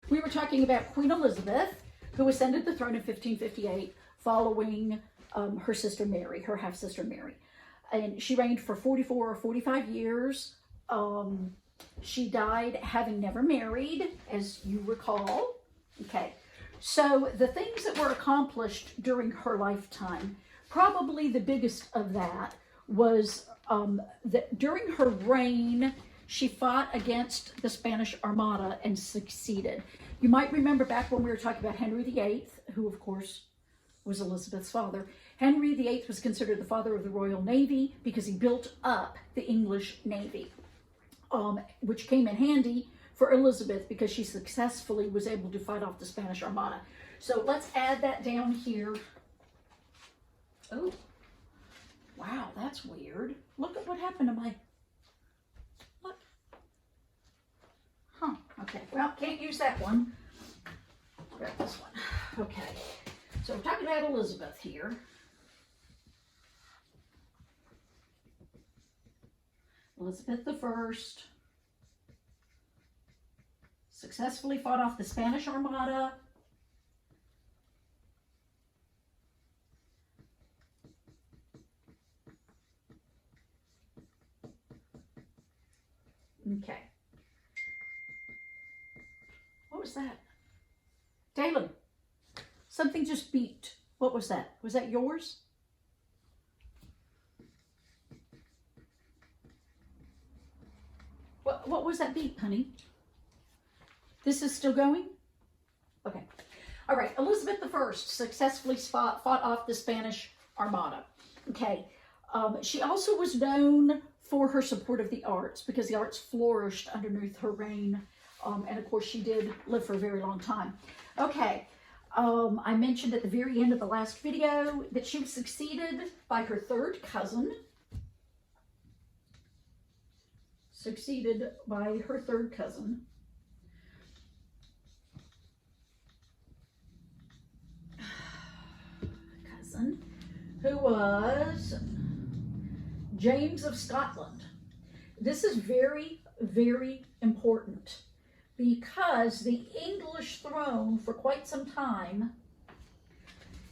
We were talking about Queen Elizabeth, who ascended the throne in 1558 following her sister Mary, her half-sister Mary. And she reigned for 44 or 45 years. She died having never married, as you recall. Okay, so the things that were accomplished during her lifetime, probably the biggest of that was that during her reign, she fought against the Spanish Armada and succeeded. You might remember back when we were talking about Henry VIII, who of course was Elizabeth's father. Henry VIII was considered the father of the Royal Navy because he built up the English Navy, which came in handy for Elizabeth because she successfully was able to fight off the Spanish Armada. So let's add that down here. Oh, wow, that's weird. Look at what happened to my, look. Huh, okay, well, can't use that one. Grab this one. Okay, so we're talking about Elizabeth here. Elizabeth I successfully fought off the Spanish Armada. Okay. What was that? Dalen, something just beeped. What was that? Was that yours? What was that beep, honey? This is still going? Okay. All right. Elizabeth I successfully fought off the Spanish Armada. Okay. She also was known for her support of the arts because the arts flourished underneath her reign. And of course, she did live for a very long time. Okay. I mentioned at the very end of the last video that she was succeeded by her third cousin. Succeeded by her third cousin. Who was James of Scotland. This is very, very important because the English throne for quite some time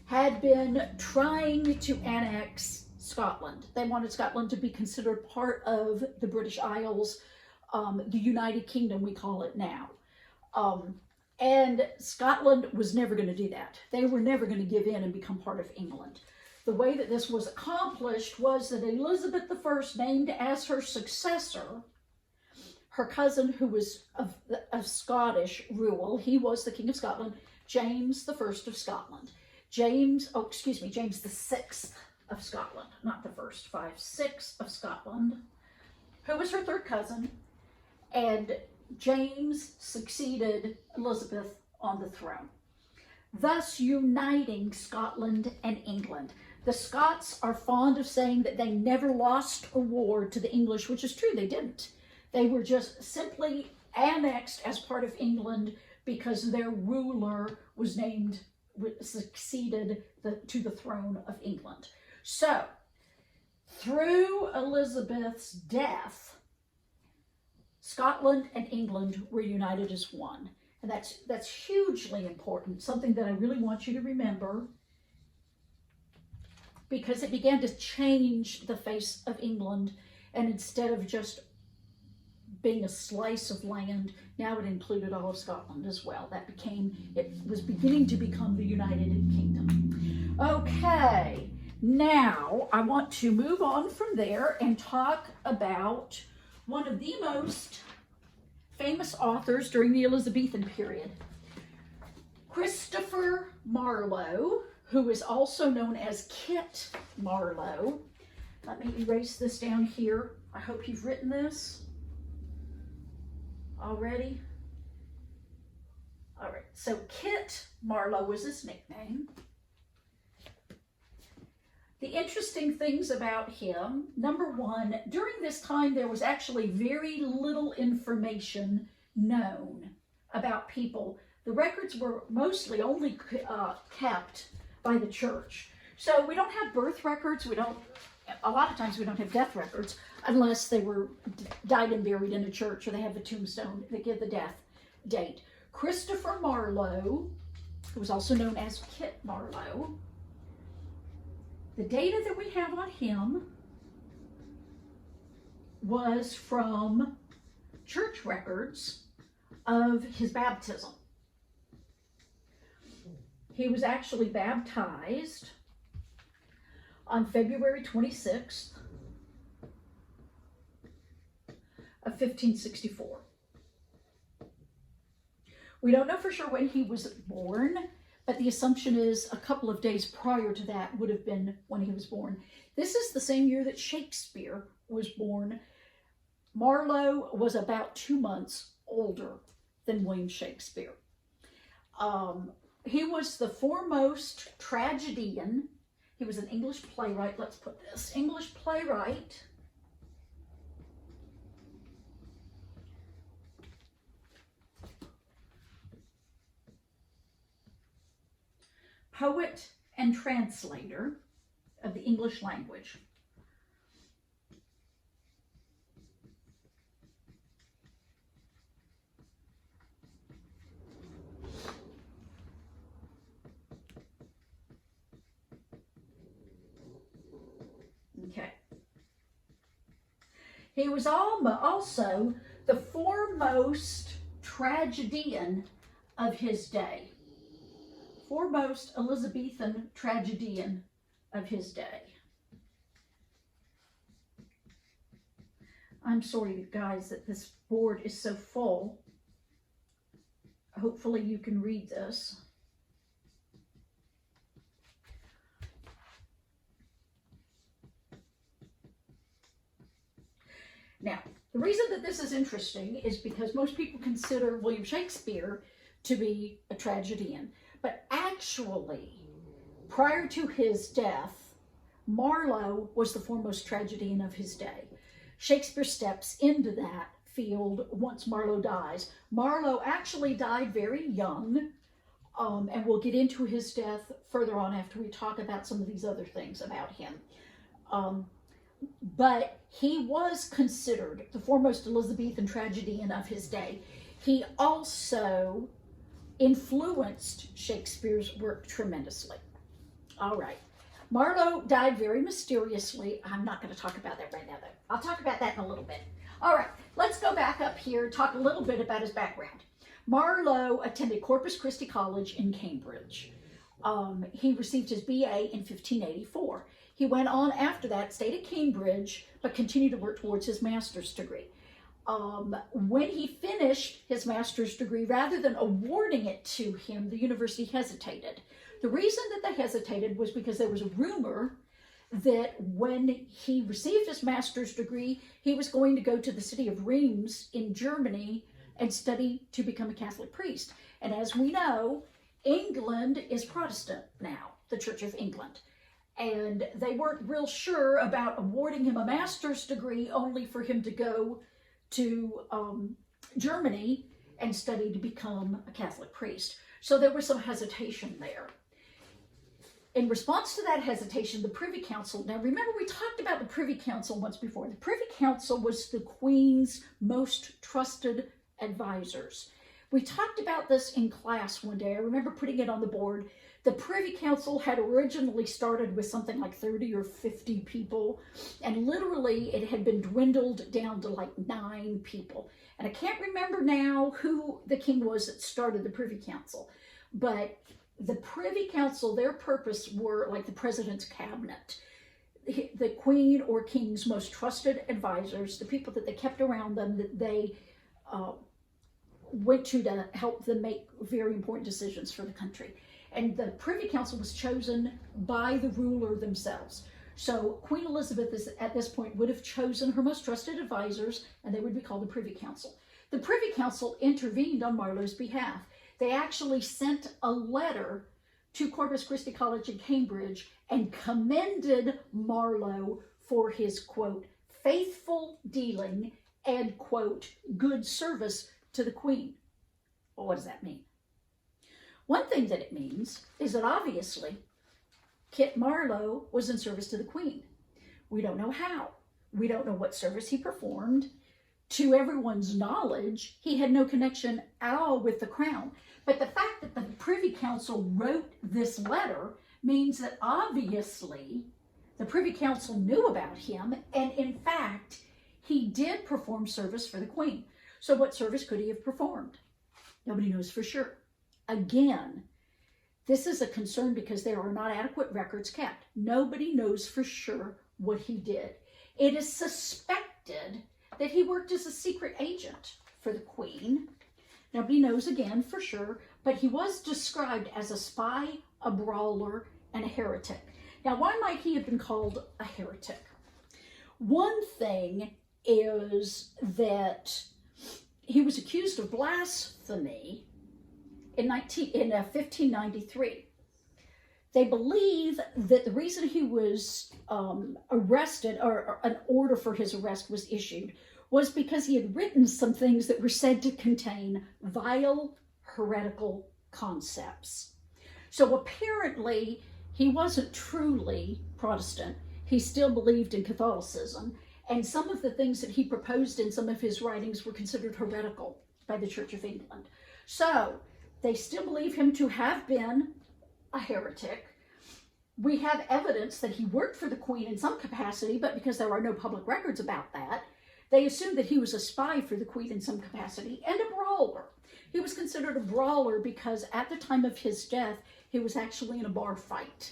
had been trying to annex Scotland. They wanted Scotland to be considered part of the British Isles, the United Kingdom we call it now. And Scotland was never going to do that. They were never going to give in and become part of England. The way that this was accomplished was that Elizabeth I named as her successor her cousin who was of Scottish rule. He was the King of Scotland, James I of Scotland. James the 6th of Scotland, not the first, 5, 6 of Scotland, who was her third cousin, and James succeeded Elizabeth on the throne, thus uniting Scotland and England. The Scots are fond of saying that they never lost a war to the English, which is true, they didn't. They were just simply annexed as part of England because their ruler was succeeded to the throne of England. So, through Elizabeth's death, Scotland and England were united as one. And that's hugely important, something that I really want you to remember, because it began to change the face of England, and instead of just being a slice of land, now it included all of Scotland as well. It was beginning to become the United Kingdom. Okay, now I want to move on from there and talk about one of the most famous authors during the Elizabethan period, Christopher Marlowe, who is also known as Kit Marlowe. Let me erase this down here. I hope you've written this already. All right, so Kit Marlowe was his nickname. The interesting things about him, number one, during this time there was actually very little information known about people. The records were mostly only kept by the church. So we don't have birth records, a lot of times we don't have death records unless they were died and buried in a church or they have a tombstone that give the death date. Christopher Marlowe, who was also known as Kit Marlowe, the data that we have on him was from church records of his baptism. He was actually baptized on February 26th of 1564. We don't know for sure when he was born, but the assumption is a couple of days prior to that would have been when he was born. This is the same year that Shakespeare was born. Marlowe was about 2 months older than William Shakespeare. He was the foremost tragedian. He was an English playwright, let's put this, English playwright poet and translator of the English language. Okay. He was also the foremost tragedian of his day. Foremost Elizabethan tragedian of his day. I'm sorry, guys, that this board is so full. Hopefully you can read this. Now, the reason that this is interesting is because most people consider William Shakespeare to be a tragedian. But actually, prior to his death, Marlowe was the foremost tragedian of his day. Shakespeare steps into that field once Marlowe dies. Marlowe actually died very young, and we'll get into his death further on after we talk about some of these other things about him. But he was considered the foremost Elizabethan tragedian of his day. He also influenced Shakespeare's work tremendously. All right. Marlowe died very mysteriously. I'm not going to talk about that right now, though. I'll talk about that in a little bit. All right. Let's go back up here and talk a little bit about his background. Marlowe attended Corpus Christi College in Cambridge. He received his BA in 1584. He went on after that, stayed at Cambridge, but continued to work towards his master's degree. When he finished his master's degree, rather than awarding it to him, the university hesitated. The reason that they hesitated was because there was a rumor that when he received his master's degree, he was going to go to the city of Reims in Germany and study to become a Catholic priest. And as we know, England is Protestant now, the Church of England. And they weren't real sure about awarding him a master's degree only for him to go to Germany and study to become a Catholic priest. So there was some hesitation there. In response to that hesitation, the Privy Council, now remember we talked about the Privy Council once before. The Privy Council was the Queen's most trusted advisors. We talked about this in class one day. I remember putting it on the board. The Privy Council had originally started with something like 30 or 50 people, and literally it had been dwindled down to like 9 people. And I can't remember now who the king was that started the Privy Council, but the Privy Council, their purpose were like the president's cabinet. The Queen or King's most trusted advisors, the people that they kept around them, that they went to help them make very important decisions for the country. And the Privy Council was chosen by the ruler themselves. So Queen Elizabeth at this point would have chosen her most trusted advisors, and they would be called the Privy Council. The Privy Council intervened on Marlowe's behalf. They actually sent a letter to Corpus Christi College in Cambridge and commended Marlowe for his, quote, faithful dealing and, quote, good service to the Queen. Well, what does that mean? One thing that it means is that obviously Kit Marlowe was in service to the Queen. We don't know how. We don't know what service he performed. to everyone's knowledge, he had no connection at all with the crown. But the fact that the Privy Council wrote this letter means that obviously the Privy Council knew about him, and in fact, he did perform service for the Queen. So what service could he have performed? Nobody knows for sure. Again, this is a concern because there are not adequate records kept. Nobody knows for sure what he did. It is suspected that he worked as a secret agent for the Queen. Nobody knows again for sure, but he was described as a spy, a brawler, and a heretic. Now, why might he have been called a heretic? One thing is that he was accused of blasphemy in 1593. They believe that the reason he was arrested, or an order for his arrest was issued, was because he had written some things that were said to contain vile, heretical concepts. So apparently, he wasn't truly Protestant. He still believed in Catholicism, and some of the things that he proposed in some of his writings were considered heretical by the Church of England. So they still believe him to have been a heretic. We have evidence that he worked for the Queen in some capacity, but because there are no public records about that, they assumed that he was a spy for the Queen in some capacity and a brawler. He was considered a brawler because at the time of his death, he was actually in a bar fight.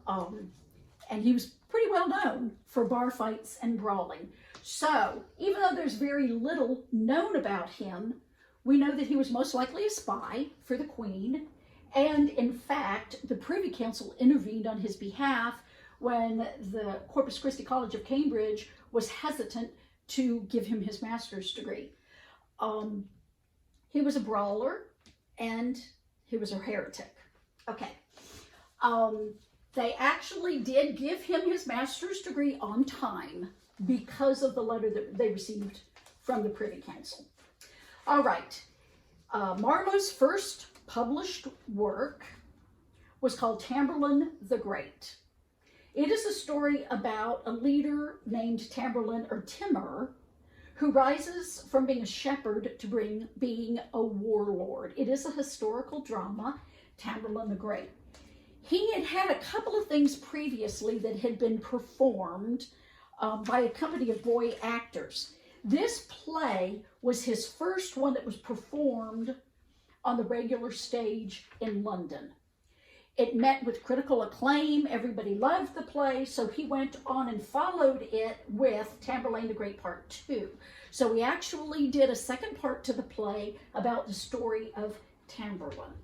And he was pretty well known for bar fights and brawling. So even though there's very little known about him, we know that he was most likely a spy for the Queen. And in fact, the Privy Council intervened on his behalf when the Corpus Christi College of Cambridge was hesitant to give him his master's degree. He was a brawler and he was a heretic. Okay. They actually did give him his master's degree on time because of the letter that they received from the Privy Council. All right. Marlowe's first published work was called Tamburlaine the Great. It is a story about a leader named Tamburlaine, or Timur, who rises from being a shepherd to being a warlord. It is a historical drama, Tamburlaine the Great. He had had a couple of things previously that had been performed by a company of boy actors. This play was his first one that was performed on the regular stage in London. It met with critical acclaim. Everybody loved the play, so he went on and followed it with Tamburlaine the Great Part 2. So we actually did a second part to the play about the story of Tamburlaine.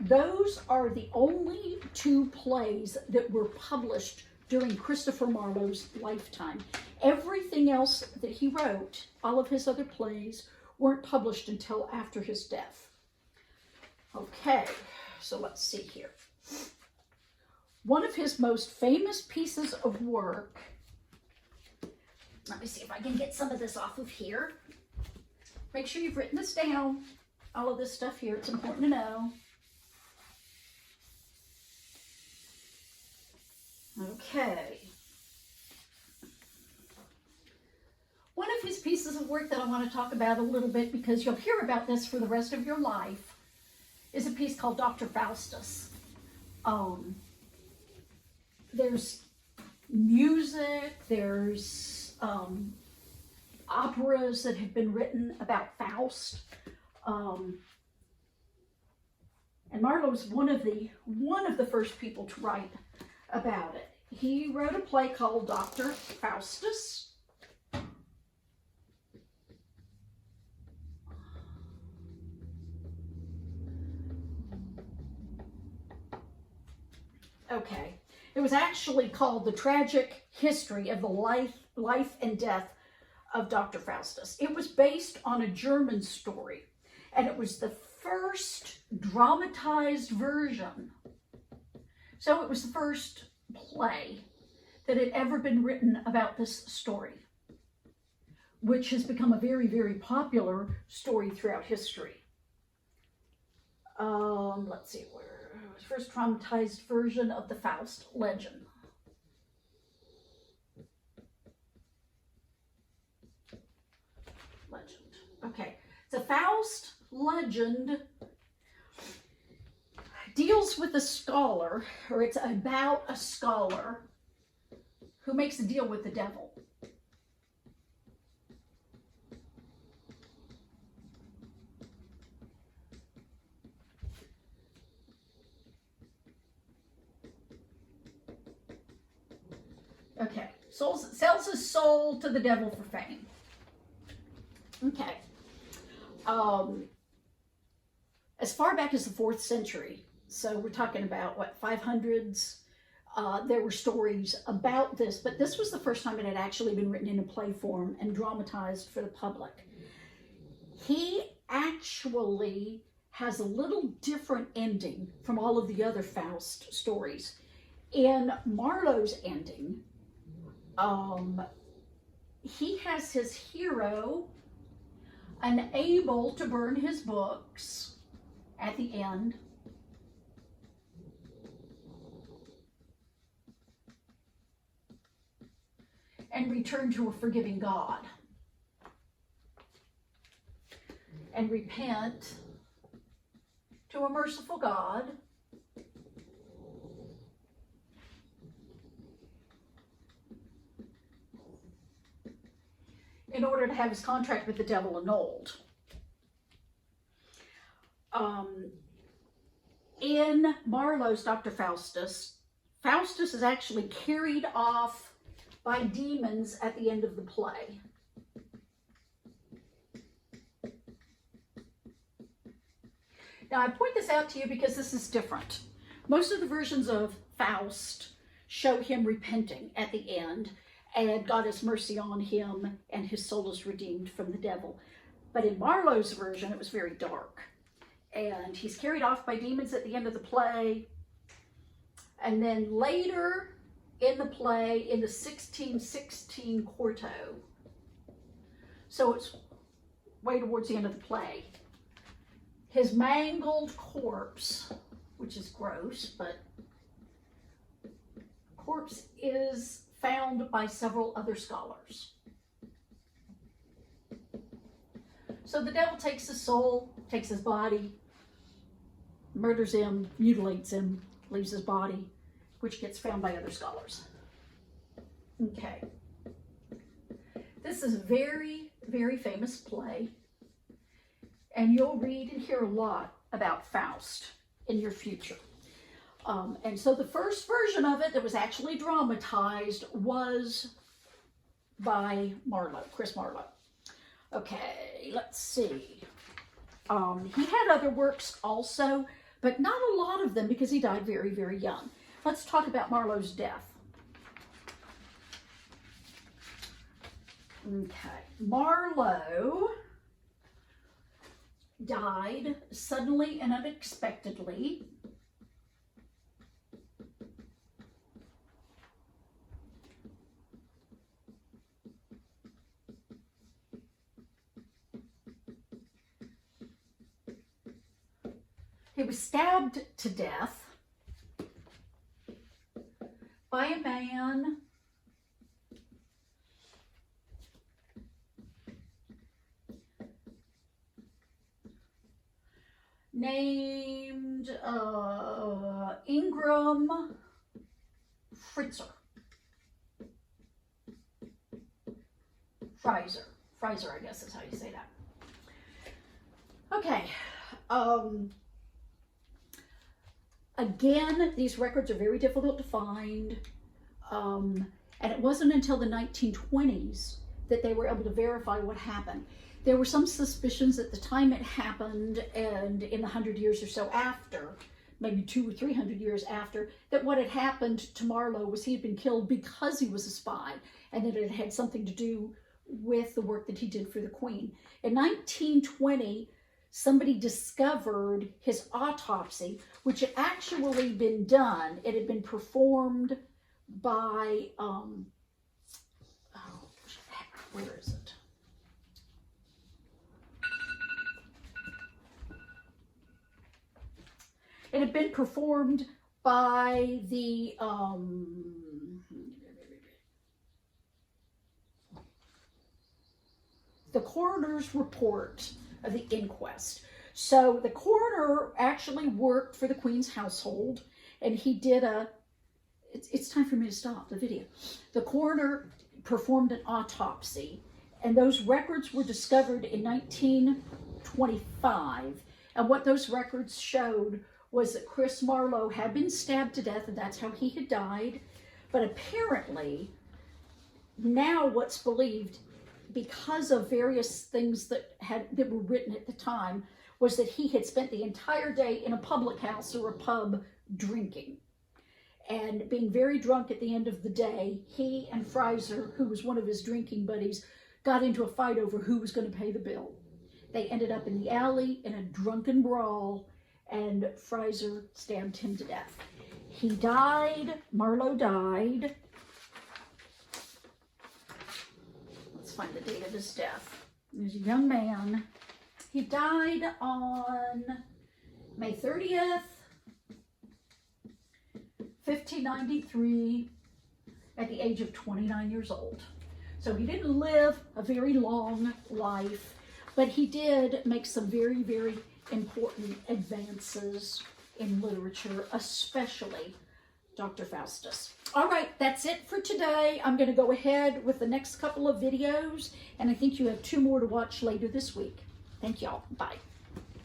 Those are the only two plays that were published during Christopher Marlowe's lifetime. Everything else that he wrote, all of his other plays, weren't published until after his death. Okay, so let's see here. One of his most famous pieces of work, let me see if I can get some of this off of here. Make sure you've written this down, all of this stuff here, it's important to know. Okay. One of his pieces of work that I want to talk about a little bit, because you'll hear about this for the rest of your life, is a piece called Dr. Faustus. There's music, there's operas that have been written about Faust. And Marlowe's one of the first people to write about it. He wrote a play called Dr. Faustus. Okay. It was actually called The Tragic History of the Life and Death of Dr. Faustus. It was based on a German story, and it was the first dramatized version. So it was the first play that had ever been written about this story, which has become a very, very popular story throughout history. Let's see, where it was first dramatized version of the Faust legend. legend deals with a scholar, or it's about a scholar who makes a deal with the devil. Okay, sells his soul to the devil for fame. Okay. As far back as the 4th century, so we're talking about, what, 500s? There were stories about this, but this was the first time it had actually been written in a play form and dramatized for the public. He actually has a little different ending from all of the other Faust stories. In Marlowe's ending, he has his hero unable to burn his books at the end. And return to a forgiving God. And repent to a merciful God. In order to have his contract with the devil annulled. In Marlowe's Dr. Faustus, Faustus is actually carried off by demons at the end of the play. Now, I point this out to you because this is different. Most of the versions of Faust show him repenting at the end, and God has mercy on him, and his soul is redeemed from the devil. But in Marlowe's version, it was very dark. And he's carried off by demons at the end of the play. And then later in the play, in the 1616 quarto, so it's way towards the end of the play, his mangled corpse, which is gross, but corpse is found by several other scholars. So the devil takes his soul, takes his body, murders him, mutilates him, leaves his body, which gets found by other scholars. Okay. This is a very, very famous play, and you'll read and hear a lot about Faust in your future. And so the first version of it that was actually dramatized was by Marlowe, Chris Marlowe. Okay, let's see. He had other works also, but not a lot of them because he died very, very young. Let's talk about Marlowe's death. Okay, Marlowe died suddenly and unexpectedly. He was stabbed to death by a man named Ingram Fritzer. Freiser, I guess is how you say that. Okay. Again, these records are very difficult to find, and it wasn't until the 1920s that they were able to verify what happened. There were some suspicions at the time it happened, and in the 100 years or so after, maybe 200 or 300 years after, that what had happened to Marlowe was he had been killed because he was a spy, and that it had something to do with the work that he did for the Queen. In 1920, somebody discovered his autopsy, which had actually been done. It had been performed by, where is it? It had been performed by the coroner's report of the inquest. So the coroner actually worked for the Queen's household, and he did it's time for me to stop the video. The coroner performed an autopsy, and those records were discovered in 1925. And what those records showed was that Chris Marlowe had been stabbed to death, and that's how he had died. But apparently, now what's believed, because of various things that were written at the time, was that he had spent the entire day in a public house or a pub drinking. And being very drunk at the end of the day, he and Fraser, who was one of his drinking buddies, got into a fight over who was going to pay the bill. They ended up in the alley in a drunken brawl, and Fraser stabbed him to death. He died, Marlowe died. Let's find the date of his death. He was a young man. He died on May 30th, 1593, at the age of 29 years old. So he didn't live a very long life, but he did make some very, very important advances in literature, especially Dr. Faustus. All right, that's it for today. I'm going to go ahead with the next couple of videos, and I think you have 2 more to watch later this week. Thank y'all. Bye.